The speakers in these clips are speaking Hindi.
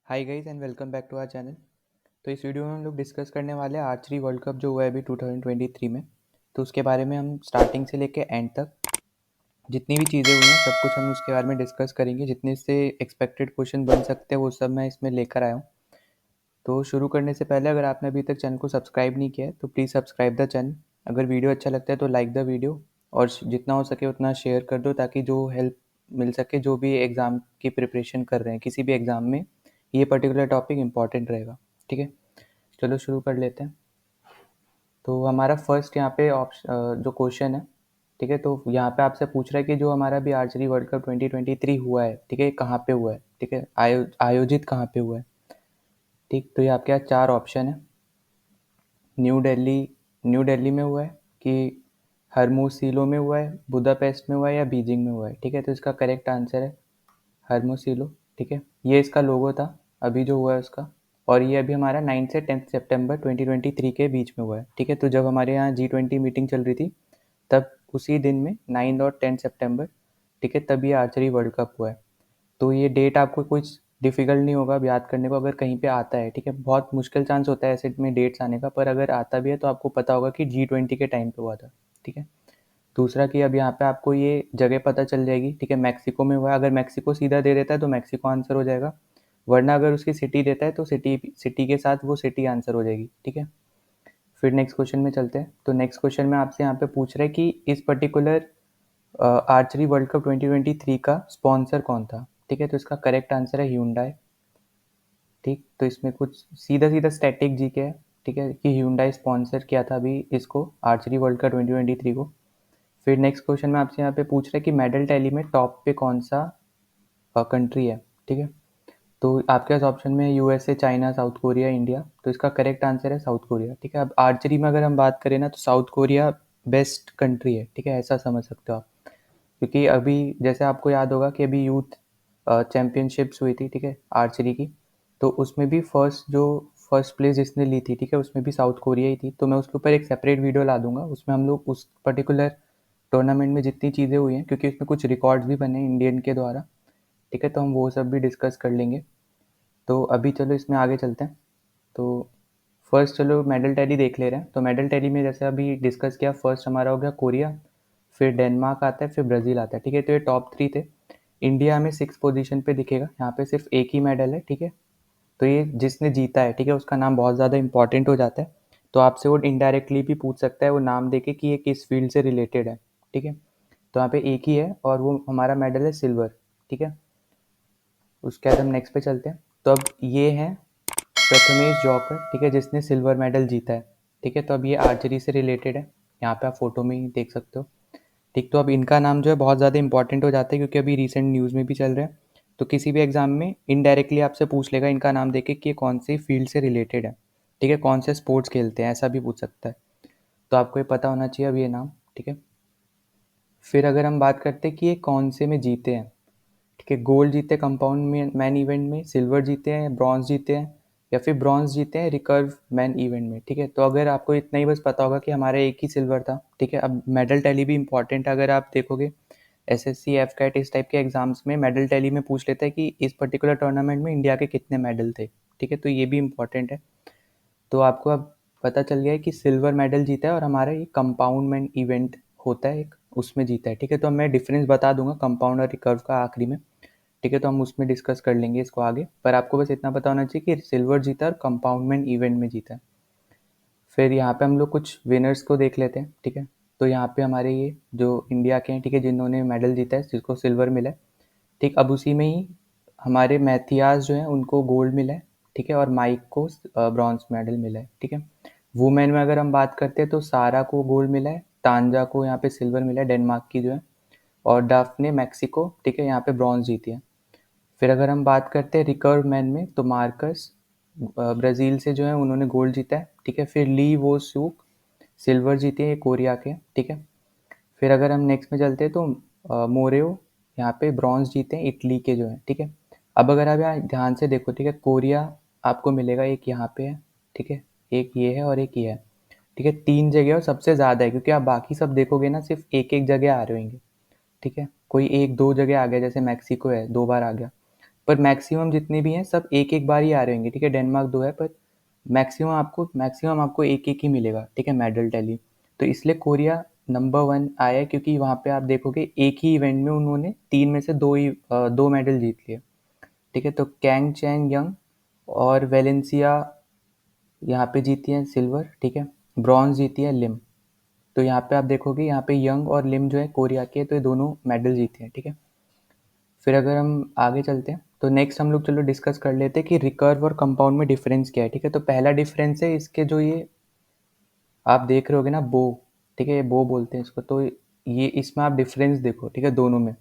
Hi guys and welcome back to our channel. तो इस वीडियो में हम लोग डिस्कस करने वाले हैं आर्चरी वर्ल्ड कप जो हुआ है अभी 2023 में। तो उसके बारे में हम स्टार्टिंग से लेके एंड तक जितनी भी चीज़ें हुई हैं सब कुछ हम उसके बारे में डिस्कस करेंगे। जितने से एक्सपेक्टेड क्वेश्चन बन सकते हैं वो सब मैं इसमें लेकर आया हूँ। तो शुरू करने से पहले अगर आपने अभी तक चैनल को सब्सक्राइब नहीं किया है तो प्लीज़ सब्सक्राइब द चैनल। अगर वीडियो अच्छा लगता है तो लाइक द वीडियो और जितना हो सके उतना शेयर कर दो ताकि जो हेल्प मिल सके जो भी एग्ज़ाम की प्रिपरेशन कर रहे हैं किसी भी एग्ज़ाम में ये पर्टिकुलर टॉपिक इम्पॉर्टेंट रहेगा। ठीक है, चलो शुरू कर लेते हैं। तो हमारा फर्स्ट यहाँ पे ऑप्शन जो क्वेश्चन है, ठीक है, तो यहाँ पे आपसे पूछ रहा है कि जो हमारा भी आर्चरी वर्ल्ड कप 2023 हुआ है, ठीक है, कहाँ पे हुआ है, ठीक है, आयोजित कहाँ पे हुआ है। ठीक, तो ये आपके यहाँ चार ऑप्शन है। न्यू दिल्ली न्यू दिल्ली में हुआ है कि हरमोसीलो में हुआ है, बुदापेस्ट में हुआ है या बीजिंग में हुआ है। ठीक है, तो इसका करेक्ट आंसर है हरमोसिलो। ठीक है, ये इसका लोगो था अभी जो हुआ है उसका। और ये अभी हमारा 9 से 10 सितंबर 2023 के बीच में हुआ है। ठीक है, तो जब हमारे यहाँ G20 मीटिंग चल रही थी तब उसी दिन में 9 और 10 सितंबर, ठीक है, तब ये आर्चरी वर्ल्ड कप हुआ है। तो ये डेट आपको कुछ डिफिकल्ट नहीं होगा अब याद करने को अगर कहीं पे आता है। ठीक है, बहुत मुश्किल चांस होता है ऐसे में डेट्स आने का, पर अगर आता भी है तो आपको पता होगा कि G20 के टाइम पे हुआ था। ठीक है, दूसरा कि अब यहाँ पे आपको ये जगह पता चल जाएगी। ठीक है, मैक्सिको में हुआ है। अगर मैक्सिको सीधा दे देता है तो मैक्सिको आंसर हो जाएगा, वरना अगर उसकी सिटी देता है तो सिटी सिटी के साथ वो सिटी आंसर हो जाएगी। ठीक है, फिर नेक्स्ट क्वेश्चन में चलते हैं। तो नेक्स्ट क्वेश्चन में आपसे यहाँ पे पूछ रहे हैं कि इस पर्टिकुलर आर्चरी वर्ल्ड कप 2023 का स्पॉन्सर कौन था। ठीक है, तो इसका करेक्ट आंसर है ह्यूंडई। ठीक, तो इसमें कुछ सीधा सीधा स्टैटिक जी के है। ठीक है, कि ह्यूंडई स्पॉन्सर किया था अभी इसको आर्चरी वर्ल्ड कप 2023 को। फिर नेक्स्ट क्वेश्चन में आपसे यहाँ पे पूछ रहे हैं कि मेडल टैली में टॉप पे कौन सा कंट्री है। ठीक है, तो आपके पास ऑप्शन में USA, China, south Korea, India. तो इसका करेक्ट आंसर है साउथ कोरिया। ठीक है, अब आर्चरी में अगर हम बात करें ना तो साउथ कोरिया बेस्ट कंट्री है। ठीक है, ऐसा समझ सकते हो आप, क्योंकि अभी जैसे आपको याद होगा कि अभी यूथ चैम्पियनशिप्स हुई थी, ठीक है, आर्चरी की। तो उसमें भी फर्स्ट प्लेस जिसने ली थी, ठीक है, उसमें भी साउथ कोरिया ही थी। तो मैं उसके ऊपर एक सेपरेट वीडियो ला दूंगा, उसमें हम लोग उस पर्टिकुलर टूर्नामेंट में जितनी चीज़ें हुई हैं, क्योंकि उसमें कुछ रिकॉर्ड्स भी बने इंडियन के द्वारा। ठीक है, तो हम वो सब भी डिस्कस कर लेंगे। तो अभी चलो इसमें आगे चलते हैं। तो फर्स्ट चलो मेडल टैली देख ले रहे हैं। तो मेडल टैली में जैसे अभी डिस्कस किया, फर्स्ट हमारा हो गया कोरिया, फिर डेनमार्क आता है, फिर ब्राज़ील आता है। ठीक है, तो ये टॉप 3 थे। इंडिया हमें 6th पोजीशन पे दिखेगा, यहाँ पे सिर्फ एक ही मेडल है। ठीक है, तो ये जिसने जीता है, ठीक है, उसका नाम बहुत ज़्यादा इंपॉर्टेंट हो जाता है। तो आपसे वो इनडायरेक्टली भी पूछ सकता है वो नाम देके कि ये किस फील्ड से रिलेटेड है। ठीक है, तो यहाँ पे एक ही है और वो हमारा मेडल है सिल्वर। ठीक है, उसके बाद हम नेक्स्ट पे चलते हैं। तो अब ये है प्रथमेश जॉकर, ठीक है, जिसने सिल्वर मेडल जीता है। ठीक है, तो अब ये आर्चरी से रिलेटेड है, यहाँ पे आप फोटो में ही देख सकते हो। ठीक, तो अब इनका नाम जो है बहुत ज़्यादा इंपॉर्टेंट हो जाता है क्योंकि अभी रिसेंट न्यूज़ में भी चल रहे हैं। तो किसी भी एग्जाम में इनडायरेक्टली आपसे पूछ लेगा इनका नाम देके कि ये कौन सी फील्ड से रिलेटेड है। ठीक है, कौन से स्पोर्ट्स खेलते हैं, ऐसा भी पूछ सकता है। तो आपको ये पता होना चाहिए अब ये नाम। ठीक है, फिर अगर हम बात करते हैं कि ये कौन से में जीते हैं, ठीक है, गोल्ड जीते कंपाउंड में मैन इवेंट में, सिल्वर जीते हैं, ब्रॉन्ज जीते हैं, या फिर ब्रॉन्ज जीते हैं रिकर्व मैन इवेंट में। ठीक है, तो अगर आपको इतना ही बस पता होगा कि हमारा एक ही सिल्वर था। ठीक है, अब मेडल टैली भी इंपॉर्टेंट है। अगर आप देखोगे एसएससी, एफ कैट, इस टाइप के एग्जाम्स में मेडल टैली में पूछ लेता है कि इस पर्टिकुलर टूर्नामेंट में इंडिया के कितने मेडल थे। ठीक है, तो ये भी इंपॉर्टेंट है। तो आपको अब पता चल गया है कि सिल्वर मेडल जीता है और हमारा ये कंपाउंडमेंट इवेंट होता है एक, उसमें जीता है। ठीक है, तो मैं डिफरेंस बता दूंगा कंपाउंड और रिकर्व का आखिरी में। ठीक है, तो हम उसमें डिस्कस कर लेंगे इसको आगे, पर आपको बस इतना पता होना चाहिए कि सिल्वर जीता और कंपाउंडमेंट इवेंट में जीता है। फिर यहाँ पे हम लोग कुछ विनर्स को देख लेते हैं। ठीक है, तो यहाँ पे हमारे ये जो इंडिया के हैं, ठीक है, जिन्होंने मेडल जीता है, जिसको सिल्वर मिला है। ठीक, अब उसी में ही हमारे मैथियास जो हैं उनको गोल्ड मिला है। ठीक है, और माइक को ब्रॉन्ज मेडल मिला है। ठीक है, वुमेन में अगर हम बात करते हैं तो सारा को गोल्ड मिला है, तांजा को यहाँ पे सिल्वर मिला है, डेनमार्क की जो है, और डाफने मैक्सिको, ठीक है, यहाँ पे ब्रॉन्ज जीती है। फिर अगर हम बात करते हैं रिकर्व मैन में तो मार्कस ब्राज़ील से जो है उन्होंने गोल्ड जीता है। ठीक है, फिर ली वो सूक सिल्वर जीते हैं, ये कोरिया के। ठीक है, फिर अगर हम नेक्स्ट में चलते हैं तो मोरेओ यहाँ पे ब्रॉन्ज जीते हैं, इटली के जो है। ठीक है, अब अगर आप यहाँ ध्यान से देखो, ठीक है, कोरिया आपको मिलेगा एक यहाँ पे है। ठीक है, एक ये है और एक ये है। ठीक है, 3 जगह और सबसे ज़्यादा है क्योंकि आप बाकी सब देखोगे ना सिर्फ एक एक जगह आ रहे होंगे। ठीक है, कोई एक दो जगह आ गया, जैसे मैक्सिको है 2 बार आ गया। पर मैक्सिमम जितने भी हैं सब एक एक बार ही आ रहे होंगे, ठीक है। डेनमार्क 2 है, पर मैक्सिमम आपको एक एक ही मिलेगा, ठीक है, मेडल टैली। तो इसलिए कोरिया नंबर 1 आया है, क्योंकि वहाँ पे आप देखोगे एक ही इवेंट में उन्होंने 3 में से 2 मेडल जीत लिए, ठीक है। तो कैंग चैंग यंग और वेलेंसिया यहाँ पे जीती है सिल्वर, ठीक है। ब्रॉन्ज जीती है लिम। तो यहाँ पे आप देखोगे यहाँ पे यंग और लिम जो है कोरिया के, तो ये दोनों मेडल जीते हैं, ठीक है। फिर अगर हम आगे चलते हैं तो नेक्स्ट हम लोग चलो डिस्कस कर लेते हैं कि रिकर्व और कंपाउंड में डिफरेंस क्या है, ठीक है। तो पहला डिफरेंस है इसके, जो ये आप देख रहे होगे ना बो, ठीक है, ये बो बोलते हैं इसको। तो ये इसमें आप डिफरेंस देखो, ठीक है, दोनों में।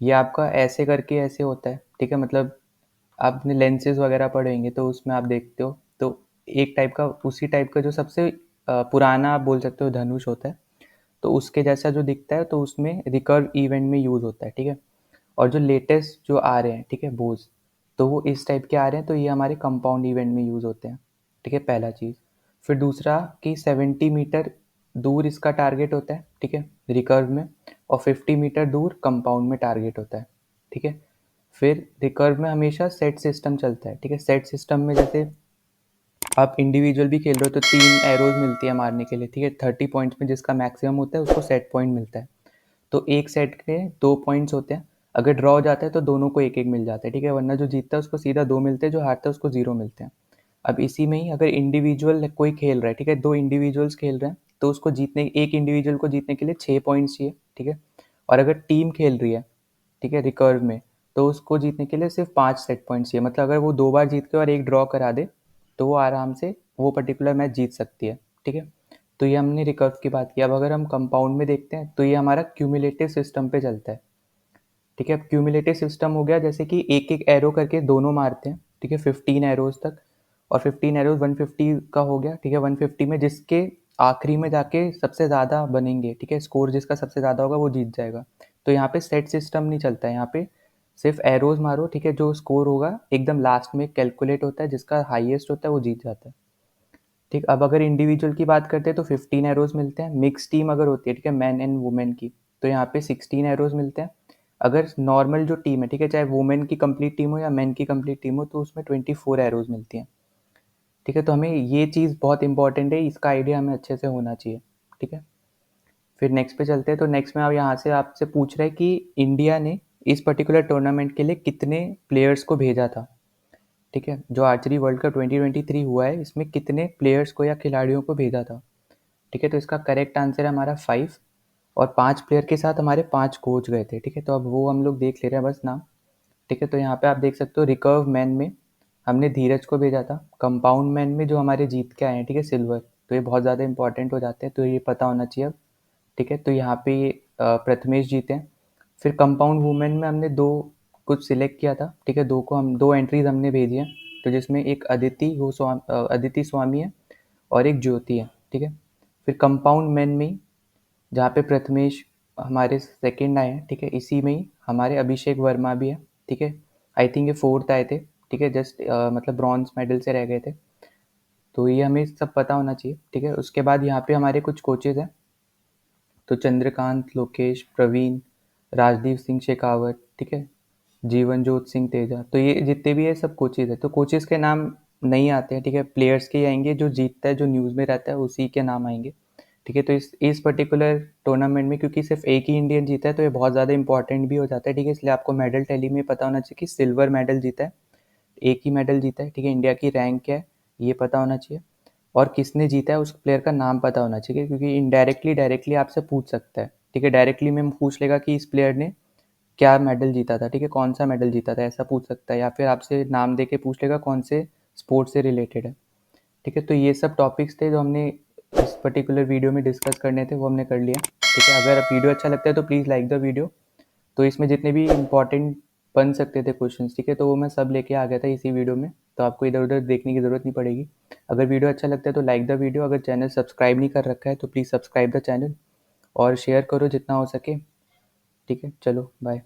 ये आपका ऐसे करके ऐसे होता है, ठीक है, मतलब आपने लेंसेज वगैरह पढ़े होंगे तो उसमें आप देखते हो, तो एक टाइप का उसी टाइप का जो सबसे पुराना आप बोल सकते हो धनुष होता है, तो उसके जैसा जो दिखता है, तो उसमें रिकर्व इवेंट में यूज़ होता है, ठीक है। और जो लेटेस्ट जो आ रहे हैं, ठीक है, बोज, तो वो इस टाइप के आ रहे हैं, तो ये हमारे कंपाउंड इवेंट में यूज़ होते हैं, ठीक है, पहला चीज़। फिर दूसरा कि 70 मीटर दूर इसका टारगेट होता है, ठीक है, रिकर्व में, और 50 मीटर दूर कंपाउंड में टारगेट होता है, ठीक है। फिर रिकर्व में हमेशा सेट सिस्टम चलता है, ठीक है। सेट सिस्टम में जैसे आप इंडिविजुअल भी खेल रहे हो तो 3 एरोज मिलती है मारने के लिए, ठीक है। 30 पॉइंट्स में जिसका मैक्सिमम होता है उसको सेट पॉइंट मिलता है। तो एक सेट के 2 पॉइंट्स होते हैं। अगर ड्रॉ हो जाता है तो दोनों को एक एक मिल जाता है, ठीक है, वरना जो जीतता है उसको सीधा 2 मिलते हैं, जो हारता है उसको 0 मिलते हैं। अब इसी में ही अगर इंडिविजुअल कोई खेल रहा है, ठीक है, 2 इंडिविजुअल्स खेल रहे हैं, तो उसको जीतने एक इंडिविजुअल को जीतने के लिए 6 पॉइंट्स चाहिए, ठीक है। और अगर टीम खेल रही है, ठीक है, रिकर्व में, तो उसको जीतने के लिए सिर्फ 5 सेट पॉइंट्स चाहिए। मतलब अगर वो 2 बार जीत के और एक ड्रॉ करा दे तो वो आराम से वो पर्टिकुलर मैच जीत सकती है, ठीक है। तो ये हमने रिकर्व की बात की। अब अगर हम कंपाउंड में देखते हैं तो ये हमारा क्यूमुलेटिव सिस्टम पे चलता है, ठीक है। अब क्यूमुलेटिव सिस्टम हो गया जैसे कि एक एक एरो करके दोनों मारते हैं, ठीक है, 15 एरोज तक, और 15 एरोज 150 का हो गया, ठीक है। 150 में जिसके आखिरी में जाके सबसे ज़्यादा बनेंगे, ठीक है, स्कोर जिसका सबसे ज़्यादा होगा वो जीत जाएगा। तो यहाँ पे सेट सिस्टम नहीं चलता है, यहाँ पे सिर्फ एरोज मारो, ठीक है, जो स्कोर होगा एकदम लास्ट में कैलकुलेट होता है, जिसका हाईएस्ट होता है वो जीत जाता है, ठीक। अब अगर इंडिविजुअल की बात करते हैं तो 15 एरोज मिलते हैं। मिक्स टीम अगर होती है, ठीक है, मैन एंड वुमेन की, तो यहाँ पे 16 एरोज मिलते हैं। अगर नॉर्मल जो टीम है, ठीक है, चाहे वुमेन की कंप्लीट टीम हो या मैन की कंप्लीट टीम हो, तो उसमें 24 एरोज मिलती हैं, ठीक है। तो हमें ये चीज़ बहुत इंपॉर्टेंट है, इसका आइडिया हमें अच्छे से होना चाहिए, ठीक है। फिर नेक्स्ट पे चलते हैं। तो नेक्स्ट में आप यहाँ से आपसे पूछ रहे हैं कि इंडिया ने इस पर्टिकुलर टूर्नामेंट के लिए कितने प्लेयर्स को भेजा था, ठीक है। जो आर्चरी वर्ल्ड कप 2023 हुआ है, इसमें कितने प्लेयर्स को या खिलाड़ियों को भेजा था, ठीक है। तो इसका करेक्ट आंसर है हमारा 5, और 5 प्लेयर के साथ हमारे 5 कोच गए थे, ठीक है। तो अब वो हम लोग देख ले रहे हैं बस नाम, ठीक है। तो यहाँ पे आप देख सकते हो रिकर्व मैन में हमने धीरज को भेजा था। कंपाउंड मैन में जो हमारे जीत के आए हैं, ठीक है, सिल्वर, तो ये बहुत ज़्यादा इंपॉर्टेंट हो जाते हैं, तो ये पता होना चाहिए अब, ठीक है। तो यहाँ पे ये प्रथमेश जीते हैं। फिर कंपाउंड वुमेन में हमने 2 कुछ सिलेक्ट किया था, ठीक है, 2 एंट्रीज हमने भेजी हैं, तो जिसमें एक अदिति स्वामी है और एक ज्योति है, ठीक है। फिर कंपाउंड मेन में ही जहाँ पे प्रथमेश हमारे सेकंड आए हैं, ठीक है, इसी में ही हमारे अभिषेक वर्मा भी है, ठीक है। आई थिंक ये 4th आए थे, ठीक है, जस्ट मतलब ब्रॉन्ज मेडल से रह गए थे। तो ये हमें सब पता होना चाहिए, ठीक है। उसके बाद यहाँ पे हमारे कुछ कोचेज़ हैं, तो चंद्रकांत, लोकेश, प्रवीण, राजदीप सिंह शेखावत, ठीक है, जीवनजोत सिंह तेजा, तो ये जितने भी है सब कोचेज़ है। तो कोचेज़ के नाम नहीं आते हैं, ठीक है, प्लेयर्स के ही आएंगे, जो जीतता है, जो न्यूज़ में रहता है, उसी के नाम आएंगे, ठीक है। तो इस पर्टिकुलर टूर्नामेंट में क्योंकि सिर्फ एक ही इंडियन जीता है, तो ये बहुत ज़्यादा इंपॉर्टेंट भी हो जाता है, ठीक है। इसलिए आपको मेडल टैली में पता होना चाहिए कि सिल्वर मेडल जीता है, एक ही मेडल जीता है, ठीक है। इंडिया की रैंक क्या है ये पता होना चाहिए, और किसने जीता है उस प्लेयर का नाम पता होना चाहिए, क्योंकि इनडायरेक्टली डायरेक्टली आपसे पूछ सकता है, ठीक है। डायरेक्टली में पूछ लेगा कि इस प्लेयर ने क्या मेडल जीता था, ठीक है, कौन सा मेडल जीता था, ऐसा पूछ सकता है, या फिर आपसे नाम दे के पूछ लेगा कौन से स्पोर्ट से रिलेटेड है, ठीक है। तो ये सब टॉपिक्स थे जो हमने इस पर्टिकुलर वीडियो में डिस्कस करने थे, वो हमने कर लिया, ठीक है। अगर वीडियो अच्छा लगता है तो प्लीज़ लाइक द वीडियो। तो इसमें जितने भी इंपॉर्टेंट बन सकते थे क्वेश्चंस, ठीक है, तो वो मैं सब लेके आ गया था इसी वीडियो में, तो आपको इधर उधर देखने की ज़रूरत नहीं पड़ेगी। अगर वीडियो अच्छा लगता है तो लाइक द वीडियो, अगर चैनल सब्सक्राइब नहीं कर रखा है तो प्लीज़ सब्सक्राइब द चैनल, और शेयर करो जितना हो सके, ठीक है। चलो बाय।